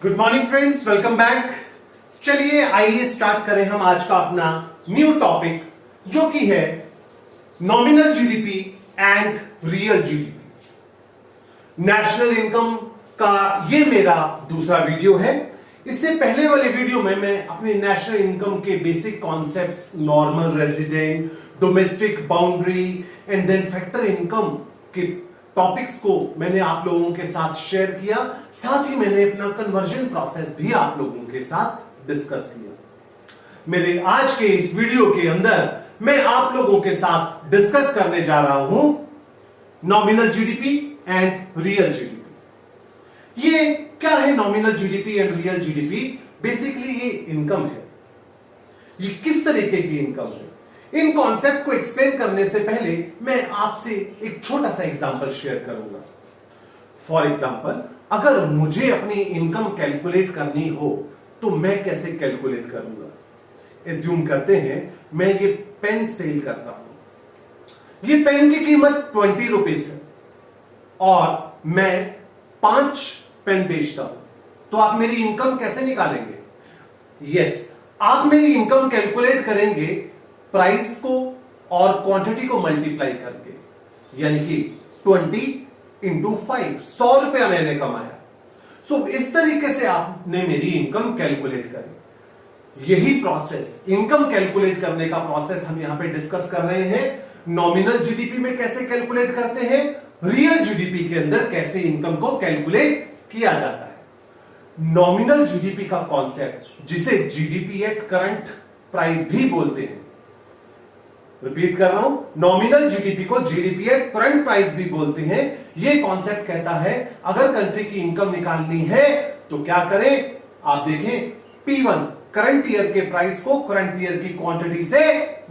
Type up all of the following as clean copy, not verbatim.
Good morning friends, welcome back. चलिए आइए start करें हम आज का अपना न्यू टॉपिक जो कि है nominal GDP and real GDP. National income का ये मेरा दूसरा वीडियो है। इससे पहले वाले वीडियो में मैं अपने नेशनल इनकम के basic concepts, normal resident, domestic boundary and then factor income के टॉपिक्स को मैंने आप लोगों के साथ शेयर किया। साथ ही मैंने अपना कन्वर्जन प्रोसेस भी आप लोगों के साथ डिस्कस किया। मेरे आज के इस वीडियो के अंदर मैं आप लोगों के साथ डिस्कस करने जा रहा हूं nominal GDP and real GDP. ये क्या है nominal GDP and real GDP? Basically ये इनकम है। ये किस तरीके की इनकम है? इन कॉन्सेप्ट को एक्सप्लेन करने से पहले मैं आपसे एक छोटा सा एग्जांपल शेयर करूंगा। फॉर एग्जांपल, अगर मुझे अपनी इनकम कैलकुलेट करनी हो तो मैं कैसे कैलकुलेट करूंगा? एज्यूम करते हैं मैं ये पेन सेल करता हूं। ये पेन की कीमत 20 रुपीज है और मैं 5 पेन बेचता हूं, तो आप मेरी इनकम कैसे निकालेंगे? यस, आप मेरी इनकम कैलकुलेट करेंगे प्राइस को और क्वांटिटी को मल्टीप्लाई करके, यानी कि 20 इंटू 5, 100 रुपया मैंने कमाया। सो इस तरीके से आपने मेरी इनकम कैलकुलेट करी। यही प्रोसेस, इनकम कैलकुलेट करने का प्रोसेस हम यहां पे डिस्कस कर रहे हैं। नॉमिनल जीडीपी में कैसे कैलकुलेट करते हैं, रियल जीडीपी के अंदर कैसे इनकम को कैलकुलेट किया जाता है। नॉमिनल जीडीपी का कॉन्सेप्ट, जिसे जीडीपी एट करंट प्राइस भी बोलते हैं, रिपीट कर रहा हूं, नॉमिनल जीडीपी को जीडीपी एट करंट प्राइस भी बोलते हैं। यह कॉन्सेप्ट कहता है अगर कंट्री की इनकम निकालनी है तो क्या करें? आप देखें, P1 करंट ईयर के प्राइस को करंट ईयर की क्वांटिटी से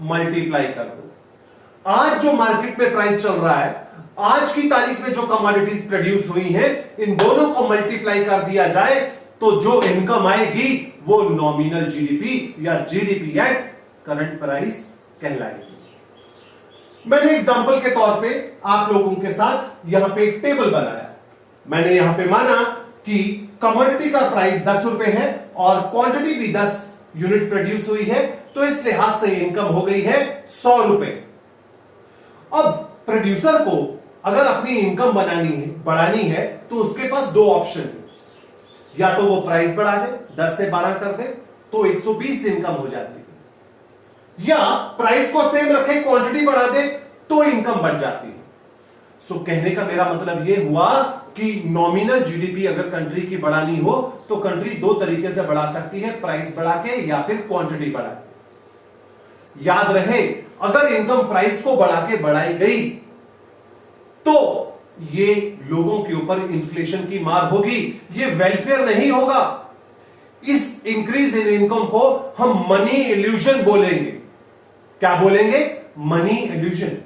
मल्टीप्लाई कर दो। आज जो मार्केट में प्राइस चल रहा है, आज की तारीख में जो कमोडिटीज प्रोड्यूस हुई हैं, इन दोनों को मल्टीप्लाई कर दिया जाए तो जो इनकम आएगी वो नॉमिनल जीडीपी या जीडीपी एट करंट प्राइस कहलाएगी। मैंने एग्जांपल के तौर पे आप लोगों के साथ यहां पे एक टेबल बनाया। मैंने यहां पे माना कि कमोडिटी का प्राइस 10 रुपए है और क्वांटिटी भी 10 यूनिट प्रोड्यूस हुई है, तो इस लिहाज से इनकम हो गई है 100 रुपए। अब प्रोड्यूसर को अगर अपनी इनकम बढ़ानी है तो उसके पास दो ऑप्शन है। या तो वो प्राइस बढ़ा दे, 10 से 12 कर दे तो 120 इनकम हो जाती है, या प्राइस को सेम रखे, क्वांटिटी बढ़ा दे तो इनकम बढ़ जाती है। सो कहने का मेरा मतलब यह हुआ कि नॉमिनल जीडीपी अगर कंट्री की बढ़ानी हो तो कंट्री दो तरीके से बढ़ा सकती है, प्राइस बढ़ा के या फिर क्वांटिटी बढ़ा के। याद रहे, अगर इनकम प्राइस को बढ़ा के बढ़ाई गई तो ये लोगों के ऊपर इन्फ्लेशन की मार होगी, ये वेलफेयर नहीं होगा। इस इंक्रीज इन इनकम को हम मनी इल्यूजन बोलेंगे। क्या बोलेंगे? Money illusion.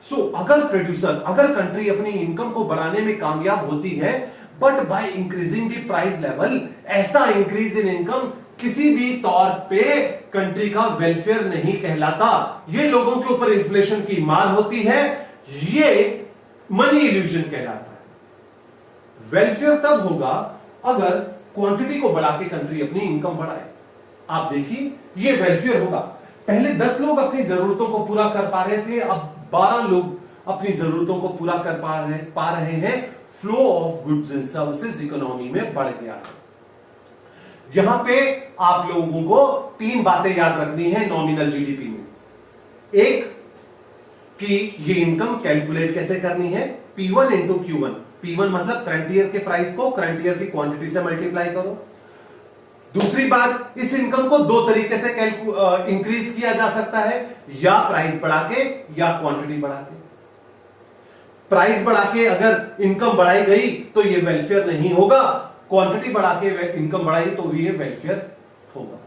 सो अगर कंट्री अपनी इनकम को बढ़ाने में कामयाब होती है, but by increasing the price level, ऐसा इंक्रीज इन इनकम किसी भी तौर पे कंट्री का वेलफेयर नहीं कहलाता। ये लोगों के ऊपर इन्फ्लेशन की मार होती है, ये मनी इल्यूजन कहलाता है। वेलफेयर तब होगा अगर क्वांटिटी को बढ़ा के कंट्री अपनी इनकम बढ़ाए। आप देखिए, ये वेलफेयर होगा। पहले 10 लोग अपनी जरूरतों को पूरा कर पा रहे थे, अब 12 लोग अपनी जरूरतों को पूरा कर पा रहे हैं। Flow of goods and services economy में बढ़ गया है। यहां पे आप लोगों को 3 बातें याद रखनी है नॉमिनल जीडीपी में। एक, कि ये इनकम कैलकुलेट कैसे करनी है, P1 इंटू Q1। P1 मतलब करंट ईयर के प्राइस को करंट ईयर की क्वांटिटी से मल्टीप्लाई करो। दूसरी बात, इस इनकम को दो तरीके से इंक्रीज किया जा सकता है, या प्राइस बढ़ा के या क्वांटिटी बढ़ा के। प्राइस बढ़ा के अगर इनकम बढ़ाई गई तो ये वेलफेयर नहीं होगा, क्वांटिटी बढ़ा के इनकम बढ़ाई तो ये वेलफेयर होगा।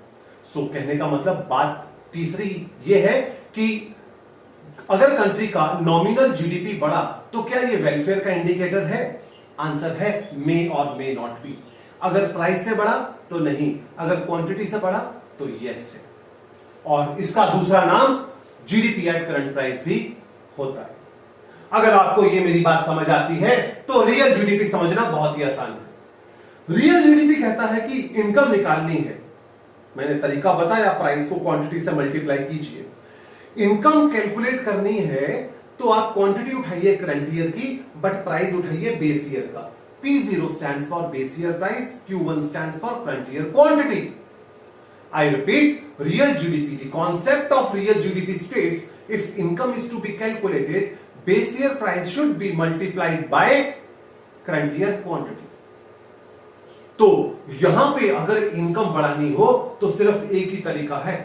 सो कहने का मतलब बात तीसरी ये है कि अगर कंट्री का नॉमिनल जीडीपी बढ़ा तो क्या ये वेलफेयर का इंडिकेटर है? आंसर है मे और मे नॉट बी। अगर प्राइस से बढ़ा तो नहीं, अगर क्वांटिटी से बढ़ा तो यस है। और इसका दूसरा नाम जीडीपी एट करंट प्राइस भी होता है। अगर आपको ये मेरी बात समझ आती है तो रियल जीडीपी समझना बहुत ही आसान है। रियल जीडीपी कहता है कि इनकम निकालनी है, मैंने तरीका बताया, प्राइस को क्वांटिटी से मल्टीप्लाई कीजिए। इनकम कैलकुलेट करनी है तो आप क्वांटिटी उठाइए करंट ईयर की, बट प्राइस उठाइए बेस ईयर का। P0 stands for base year price, Q1 stands for current year quantity. I repeat, real GDP, the concept of real GDP states if income is to be calculated, base year price should be multiplied by current year quantity. तो यहां पे अगर income बढ़ानी हो तो सिर्फ एक ही तरीका है,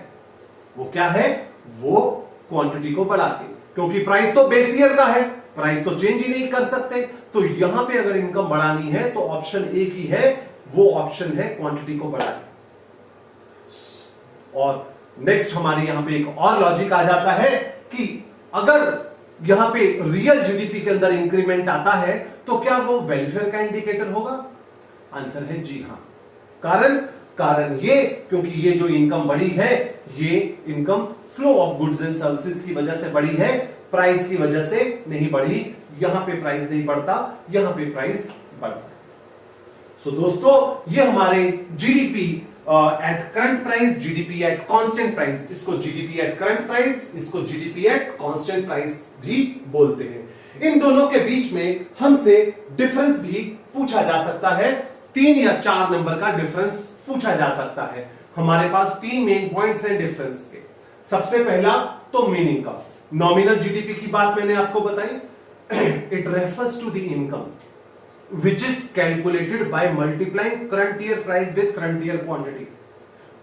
वो क्या है? वो क्वांटिटी को बढ़ा के, क्योंकि प्राइस तो बेस ईयर का है, प्राइस तो चेंज ही नहीं कर सकते। तो यहां पे अगर इनकम बढ़ानी है तो ऑप्शन एक ही है, वो ऑप्शन है क्वांटिटी को बढ़ा के। और नेक्स्ट हमारे यहां पे एक और लॉजिक आ जाता है कि अगर यहां पे रियल जीडीपी के अंदर इंक्रीमेंट आता है तो क्या वो वेलफेयर का इंडिकेटर होगा? आंसर है जी हां। कारण ये, क्योंकि ये जो इनकम बढ़ी है, ये income flow of goods and services की वजह से बढ़ी है, प्राइस की वजह से नहीं बढ़ी। यहां पे प्राइस नहीं बढ़ता, यहां पे प्राइस बढ़ता। सो दोस्तों, ये हमारे GDP at current price, GDP at constant price, इसको जीडीपी एट करंट प्राइस, इसको जीडीपी एट कांस्टेंट प्राइस भी बोलते हैं। इन दोनों के बीच में हमसे डिफरेंस भी पूछा जा सकता है, 3 या 4 नंबर का डिफरेंस पूछा जा सकता है। हमारे पास 3 मेन पॉइंट्स हैं डिफरेंस के। सबसे पहला तो मीनिंग का, नॉमिनल जीडीपी की बात मैंने आपको बताई, it refers to the income which is calculated by multiplying current year price with current year quantity,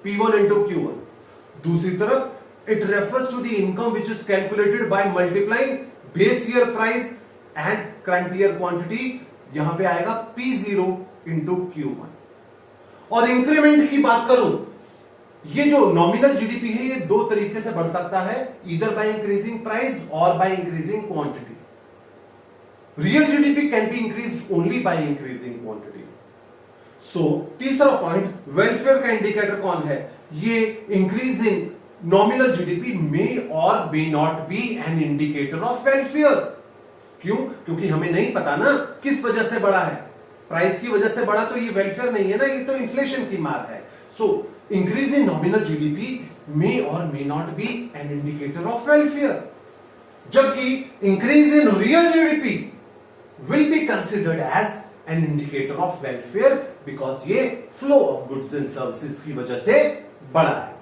P1 into Q1. दूसरी तरफ it refers to the income which is calculated by multiplying base year price and current year quantity, यहां पे आएगा P0 into Q1। और increment की बात करूं, ये जो नॉमिनल जीडीपी है ये 2 तरीके से बढ़ सकता है, ईदर बाय इंक्रीजिंग प्राइस और by increasing quantity. Real GDP can be increased only by increasing quantity. So तीसरा पॉइंट, वेलफेयर का इंडिकेटर कौन है? ये इंक्रीजिंग नॉमिनल जीडीपी मे और may not be an indicator of welfare. क्यों? क्योंकि हमें नहीं पता ना किस वजह से बढ़ा है, प्राइस की वजह से बढ़ा तो ये वेलफेयर नहीं है ना, ये तो इन्फ्लेशन की मार है। So increase in nominal GDP may और may not be an indicator of welfare, जबकि increase in real GDP will be considered as an indicator of welfare because ये flow of goods and services की वजह से बढ़ा है।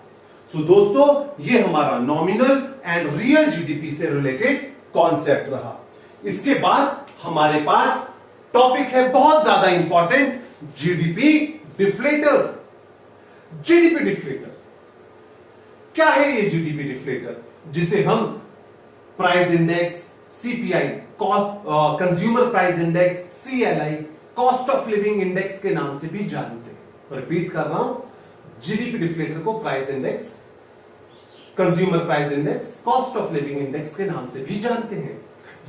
सो दोस्तों, ये हमारा नॉमिनल एंड रियल जीडीपी से रिलेटेड कॉन्सेप्ट रहा। इसके बाद हमारे पास टॉपिक है बहुत ज्यादा important, GDP deflator. GDP deflator क्या है? ये जीडीपी डिफ्लेटर जिसे हम price index, CPI, consumer price index, CLI, cost of living index के नाम से भी जानते हैं। रिपीट कर रहा हूं, जीडीपी डिफ्लेटर को price index, consumer price index, cost of living index के नाम से भी जानते हैं।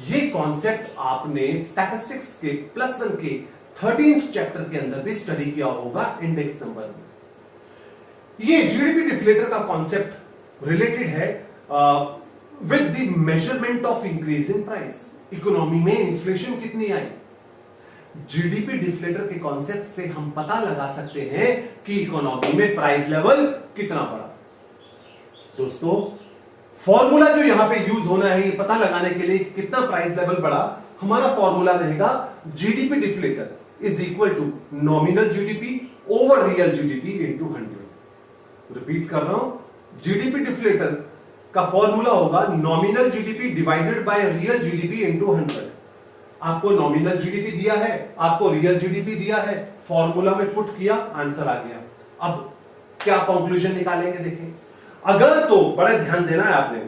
ये कॉन्सेप्ट आपने स्टैटिस्टिक्स के +1 के 13th चैप्टर के अंदर भी स्टडी किया होगा, इंडेक्स नंबर में। ये जीडीपी डिफ्लेटर का कॉन्सेप्ट रिलेटेड है with the measurement of increase in price. Economy में इन्फ्लेशन कितनी आई, जीडीपी डिफ्लेटर के कॉन्सेप्ट से हम पता लगा सकते हैं कि इकोनॉमी में प्राइस लेवल कितना बढ़ा। दोस्तों, फॉर्मूला जो यहां पे यूज होना है ये पता लगाने के लिए कितना प्राइस लेवल बढ़ा, हमारा फॉर्मूला रहेगा GDP deflator is equal to nominal GDP over real GDP into 100। Repeat कर रहा हूं, जीडीपी डिफ्लेटर का फॉर्मूला होगा nominal GDP divided by real GDP into 100। आपको नॉमिनल जीडीपी दिया है, आपको रियल जीडीपी दिया है, फॉर्मूला में पुट किया, आंसर आ गया। अब क्या कंक्लूजन निकालेंगे देखें। अगर तो, बड़े ध्यान देना है आपने,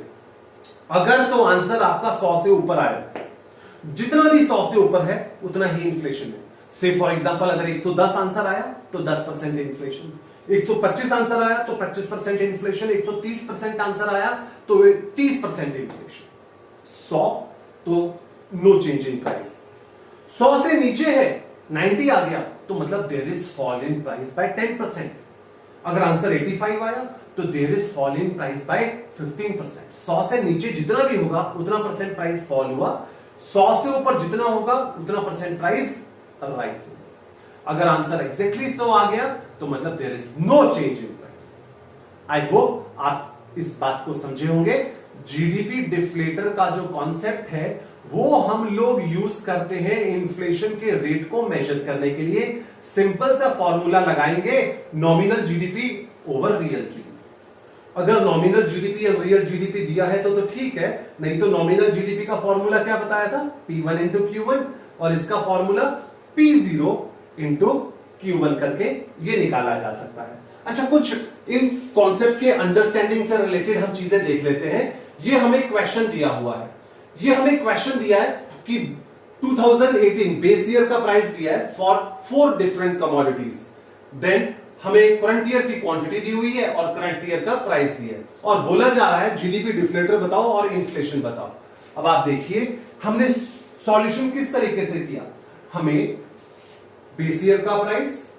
अगर तो आंसर आपका 100 से ऊपर आए, जितना भी 100 से ऊपर है उतना ही इन्फ्लेशन है। से फॉर एग्जांपल अगर 110 आंसर आया तो 10% इन्फ्लेशन, 125 आंसर आया तो 25% इन्फ्लेशन, 130% आंसर आया तो 30% इन्फ्लेशन, 100 तो नो चेंज इन प्राइस। 100 से नीचे है, 90 आ गया तो मतलब there is fall in price by 10%। अगर आंसर 85 आया तो there is fall in price by 15%। 100 से नीचे जितना भी होगा उतना परसेंट प्राइस फॉल हुआ, 100 से ऊपर जितना होगा उतना परसेंट प्राइस राइज हुआ। अगर आंसर एग्जैक्टली 100 आ गया तो मतलब there is no change in price. I hope आप इस बात को समझे होंगे। जीडीपी डिफ्लेटर का जो कॉन्सेप्ट है वो हम लोग यूज करते हैं इन्फ्लेशन के रेट को मेजर करने के लिए। सिंपल सा फॉर्मूला लगाएंगे, nominal GDP over real GDP. अगर नॉमिनल जीडीपी और रियल जीडीपी दिया है तो ठीक है, नहीं तो नॉमिनल जीडीपी का फॉर्मूला क्या बताया था, P1 इंटू Q1, और इसका फॉर्मूला P0 इंटू Q1 करके ये निकाला जा सकता है। अच्छा, कुछ इन कॉन्सेप्ट के अंडरस्टैंडिंग से रिलेटेड हम चीजें देख लेते हैं। ये हमें क्वेश्चन दिया हुआ है, ये हमें क्वेश्चन दिया है कि 2018 बेस ईयर का प्राइस दिया है फॉर 4 डिफरेंट कमोडिटीज, देन हमें करंट ईयर की क्वांटिटी दी हुई है और करंट ईयर का प्राइस दिया है, और बोला जा रहा है जीडीपी डिफ्लेटर बताओ और इन्फ्लेशन बताओ। अब आप देखिए हमने सॉल्यूशन किस तरीके से किया, हमें बेस ईयर का प्राइस,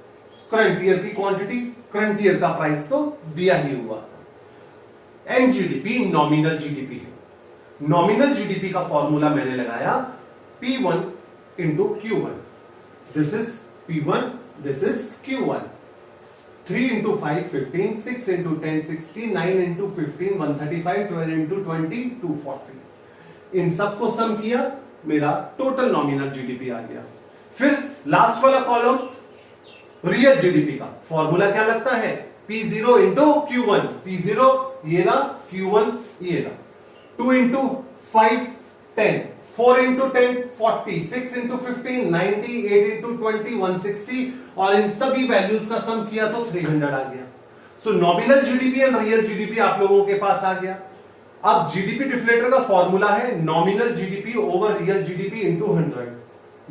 करंट ईयर की क्वांटिटी, करंट ईयर का प्राइस तो दिया ही हुआ था। एनजीडीपी नॉमिनल जीडीपी है। नॉमिनल जीडीपी का फॉर्मूला मैंने लगाया P1 into Q1, this is P1, this is Q1। 3 into 5 15, 6 into 10 60, 9 into 15 135, 12 into 20 240। इन सबको सम किया, मेरा टोटल नॉमिनल जीडीपी आ गया। फिर लास्ट वाला कॉलम रियल जीडीपी का फॉर्मूला क्या लगता है, P0 इंटू Q1, P0 ये रहा, Q1 ये रहा। 2 इंटू 5 10, 4 इंटू 10 40, 6 इंटू 15 90, 8 इंटू 20 160, और इन सभी वैल्यूज का सम किया तो 300 आ गया। सो nominal GDP and real GDP आप लोगों के पास आ गया। अब जीडीपी डिफ्लेटर का फॉर्मूला है nominal GDP over real GDP into 100,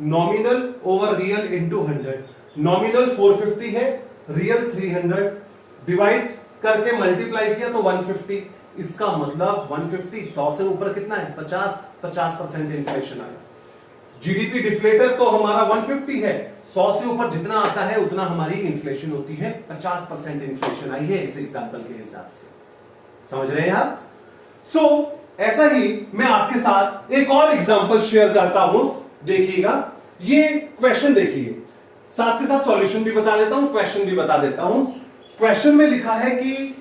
nominal over real into 100। Nominal 450 है, रियल 300, डिवाइड करके मल्टीप्लाई किया तो 150। इसका मतलब 150 100 से ऊपर कितना है, 50% इन्फ्लेशन आया। जीडीपी डिफ्लेटर तो हमारा 150 है, 100 से ऊपर जितना आता है उतना हमारी इन्फ्लेशन होती है, 50% इन्फ्लेशन आई है इस एग्जांपल के हिसाब से। समझ रहे हैं आप? ऐसा ही मैं आपके साथ एक और एग्जांपल शेयर करता हूं, देखिएगा। ये क्वेश्चन देखिए, साथ के साथ सॉल्यूशन भी बता देता हूं, क्वेश्चन भी बता देता हूं। क्वेश्चन में लिखा है कि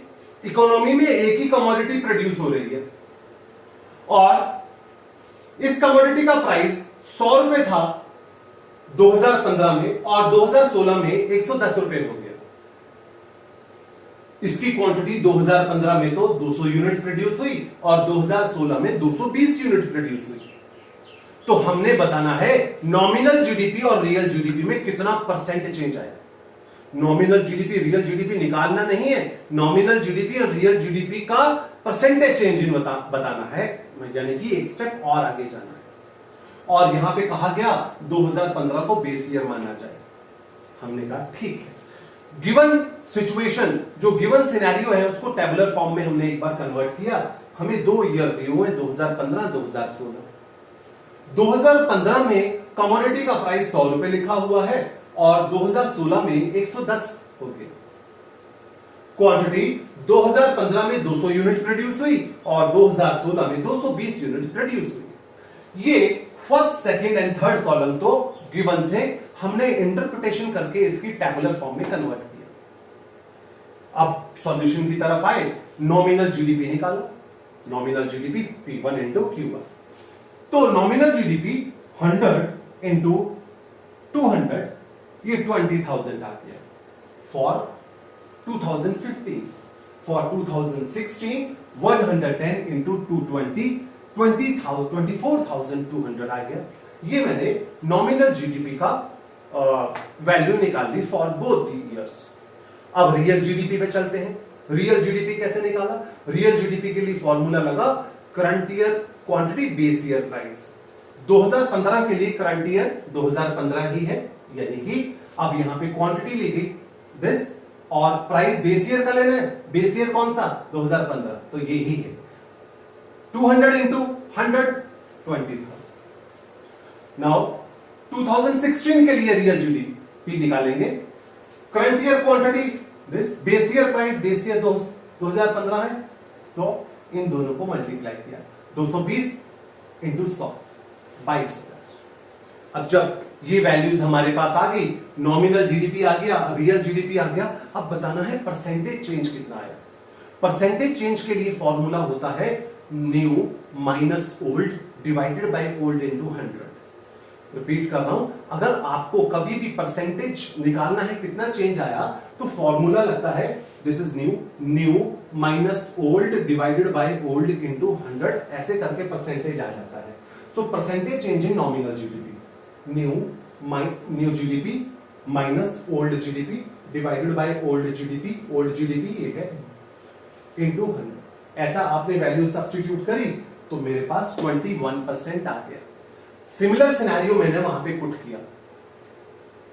इकोनॉमी में एक ही कमोडिटी प्रोड्यूस हो रही है और इस कमोडिटी का प्राइस 100 रुपए था 2015 में और 2016 में 110 रुपए हो गया। इसकी क्वांटिटी 2015 में तो 200 यूनिट प्रोड्यूस हुई और 2016 में 220 यूनिट प्रोड्यूस हुई। तो हमने बताना है नॉमिनल जीडीपी और रियल जीडीपी में कितना परसेंट चेंज आया। नॉमिनल जीडीपी रियल जीडीपी निकालना नहीं है, नॉमिनल जीडीपी और रियल जीडीपी का परसेंटेज चेंज इन बताना है, यानी कि एक स्टेप और आगे जाना है। और यहां पे कहा गया 2015 को बेस ईयर माना जाए। हमने कहा ठीक है। गिवन सिचुएशन, जो गिवन सिनेरियो है उसको टेबुलर फॉर्म में हमने एक बार कन्वर्ट किया। हमें 2 ईयर दिए हुए 2015 2016। 2015 में कमोडिटी का प्राइस 100 रुपए लिखा हुआ है और 2016 में 110 हो गया। क्वांटिटी 2015 में 200 यूनिट प्रोड्यूस हुई और 2016 में 220 यूनिट प्रोड्यूस हुई। ये first, second and third column तो गिवन थे, हमने इंटरप्रिटेशन करके इसकी टेबुलर फॉर्म में कन्वर्ट किया। अब सॉल्यूशन की तरफ आए, नॉमिनल जीडीपी निकालो। Nominal GDP P1 into Q1, तो नॉमिनल जीडीपी 100 इंटू 200, ये 20,000 आ गया फॉर 2015। फॉर 2016 110 इंटू 220, 24,200 आ गया। ये मैंने नॉमिनल जीडीपी का वैल्यू निकाल ली फॉर बोथ द ईयर्स। अब रियल जीडीपी पे चलते हैं। रियल जीडीपी कैसे निकाला? रियल जीडीपी के लिए फॉर्मूला लगा current year quantity base year price. 2015 के लिए करंट ईयर 2015 ही है, यानी कि अब यहां पे क्वांटिटी ली गई दिस, और प्राइस बेस ईयर का लेना है। बेस ईयर कौन सा? 2015, तो ये ही है। 200 इंटू 100 20,000। नाउ 2016 के लिए रियल जीडीपी निकालेंगे। Current year quantity this, base year price, base year 2015 है, तो इन दोनों को मल्टीप्लाई किया, 220 इंटू 100 22,000। अब जब ये वैल्यूज हमारे पास आ गई, नॉमिनल जीडीपी आ गया, रियल जीडीपी आ गया। अब बताना है परसेंटेज चेंज कितना आया। परसेंटेज चेंज के लिए फॉर्मूला होता है new minus old divided by old into 100। Repeat कर रहा हूं, अगर आपको कभी भी परसेंटेज निकालना है कितना चेंज आया, तो फॉर्मूला लगता है this is new minus old divided by old into 100, ऐसे करके परसेंटेज आ जाता है। So percentage change in nominal GDP, new GDP minus old GDP divided by old GDP ये है इनटू 100। ऐसा आपने वैल्यू सब्स्टिट्यूट करी तो मेरे पास 21% आ गया। सिमिलर सिनेरियो मैंने वहां पे पुट किया,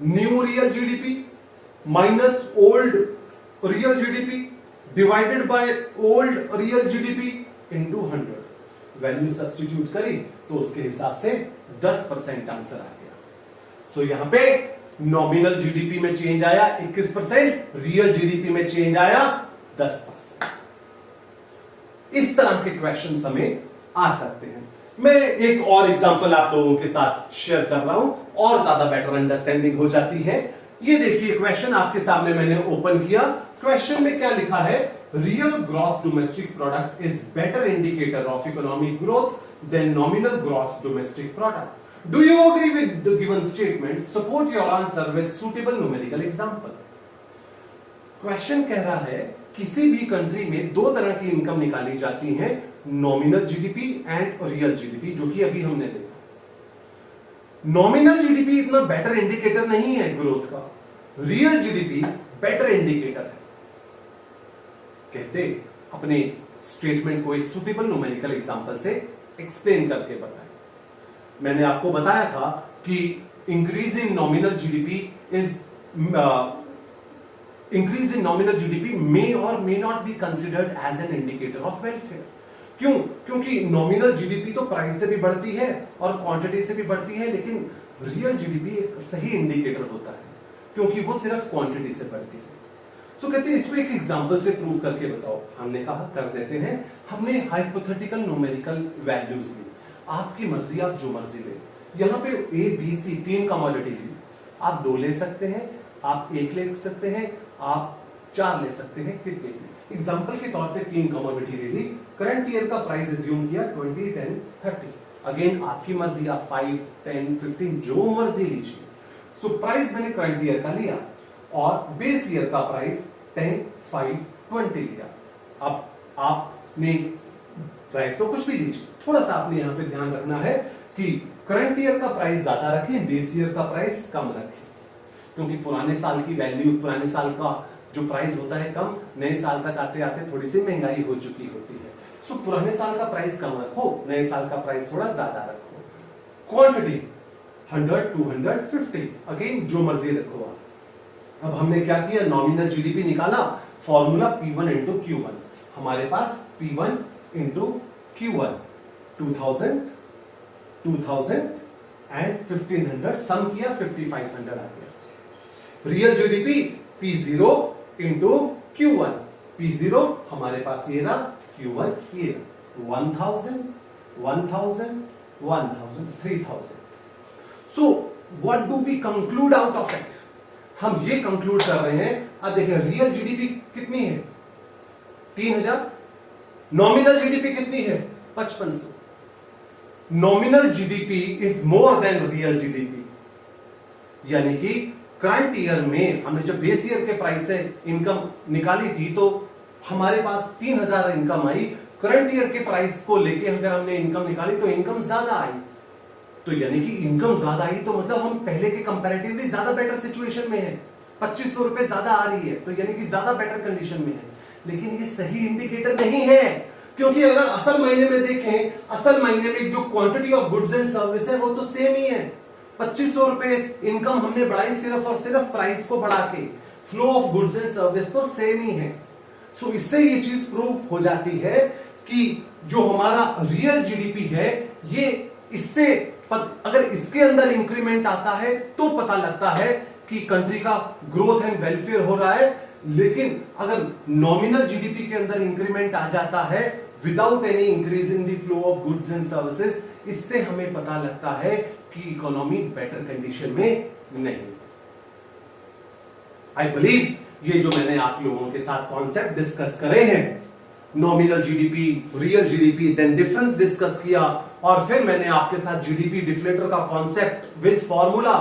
nu real GDP minus old real GDP divided by old real GDP into 100। Value substitute करी तो उसके हिसाब से 10% आंसर आ गया। सो यहां पे नॉमिनल जीडीपी में चेंज आया 21%, रियल जीडीपी में चेंज आया 10%। इस तरह के क्वेश्चंस हमें आ सकते हैं। मैं एक और एग्जांपल आप लोगों के साथ शेयर कर रहा हूं और ज्यादा बेटर अंडरस्टैंडिंग हो जाती है। ये देखिए क्वेश्चन आपके सामने मैंने ओपन किया। क्वेश्चन में क्या लिखा है, real gross domestic product is better indicator of economic growth than nominal gross domestic product. Do you agree with the given statement? Support your answer with suitable numerical example. Question कह रहा है किसी भी country में दो तरह की income निकाली जाती है, nominal GDP and real GDP, जो कि अभी हमने देखा। नॉमिनल जीडीपी इतना बेटर इंडिकेटर नहीं है ग्रोथ का, रियल जीडीपी बेटर इंडिकेटर है। कहते अपने स्टेटमेंट को एक सुटेबल न्यूमेरिकल एग्जांपल से एक्सप्लेन करके बताएं। मैंने आपको बताया था कि increase in nominal GDP may or may not be considered as an indicator of welfare। क्यों? क्योंकि नॉमिनल जीडीपी तो प्राइस से भी बढ़ती है और क्वांटिटी से भी बढ़ती है, लेकिन रियल जीडीपी एक सही इंडिकेटर होता है क्योंकि वो सिर्फ क्वांटिटी से बढ़ती है। सो कहते हैं इसको एक एग्जांपल से प्रूव करके बताओ। हमने कहा कर देते हैं। हमने हाइपोथेटिकल न्यूमेरिकल वैल्यूज ली, आपकी मर्जी, आप जो मर्जी ले। यहां पे ए बी सी 3 कमोडिटी ली, आप 2 ले सकते हैं, आप 1 ले सकते हैं, आप 4 ले सकते हैं, कितने भी। एग्जांपल के तौर पे 3 कमोडिटी ले ली। करंट ईयर का प्राइस एज्यूम किया 20, 10, 30। अगेन आपकी मर्जी, आप 5, 10, 15 जो मर्जी लीजिए। सो प्राइस मैंने करंट ईयर का लिया और बेस ईयर का प्राइस 10, 5, 20 लिया। अब आपने प्राइस तो कुछ भी लीजिए, थोड़ा सा आपने यहां पे ध्यान रखना है कि करंट ईयर का प्राइस ज्यादा रखें, बेस ईयर का प्राइस कम रखें, क्योंकि पुराने साल की वैल्यू, पुराने साल का जो प्राइस होता है कम, नए साल तक आते आते थोड़ी सी महंगाई हो चुकी होती है। सो पुराने साल का प्राइस कम रखो, नए साल का प्राइस थोड़ा ज्यादा रखो। क्वांटिटी 100, 200, 50, अगेन जो मर्जी रखो आप। अब हमने क्या किया, नॉमिनल जीडीपी निकाला, फॉर्मूला P1 इंटू Q1। हमारे पास P1 इंटू Q1 2000 एंड 1500 सम किया, 5500 आ गया। Real GDP P0 into Q1, P0 हमारे पास ये रहा, Q1 ये 1000, 1000, 1000, 3000। So what do we conclude out of it? हम ये कंक्लूड कर रहे हैं, अब देखिए रियल जीडीपी कितनी है 3000, नॉमिनल जीडीपी कितनी है 5500। Nominal GDP is more than real GDP, यानी कि करंट ईयर में हमने जब बेस ईयर के प्राइस से इनकम निकाली थी तो हमारे पास 3000 इनकम आई। करंट ईयर के प्राइस को लेके अगर हमने इनकम निकाली तो इनकम ज्यादा आई, तो यानी कि इनकम ज्यादा आई तो मतलब हम पहले के कंपैरेटिवली ज्यादा बेटर सिचुएशन में है, 2500 रुपए ज्यादा आ रही है, तो यानी कि ज्यादा बेटर कंडीशन में है। लेकिन ये सही इंडिकेटर नहीं है, क्योंकि अगर असल मायने में देखें, असल मायने में जो quantity of goods and service है वो तो सेम ही है। 2500 रुपए इनकम हमने बढ़ाई सिर्फ और सिर्फ प्राइस को बढ़ा के, flow of goods and service तो सेम ही है। सो इससे ये चीज प्रूफ हो जाती है कि जो हमारा रियल जीडीपी है, ये इससे अगर इसके अंदर इंक्रीमेंट आता है तो पता लगता है कि कंट्री का ग्रोथ एंड वेलफेयर हो रहा है। लेकिन अगर नॉमिनल जीडीपी के अंदर इंक्रीमेंट आ जाता है without any increase in the flow of goods and services, इससे हमें पता लगता है कि इकोनॉमी बेटर कंडीशन में नहीं। आई बिलीव ये जो मैंने आप लोगों के साथ कॉन्सेप्ट डिस्कस करे हैं, nominal GDP, real GDP, then difference discuss किया, और फिर मैंने आपके साथ जीडीपी डिफ्लेटर का concept with formula,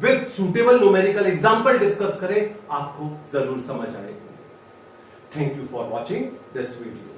with suitable numerical example discuss करे, आपको जरूर समझ आएगी। Thank you for watching this video.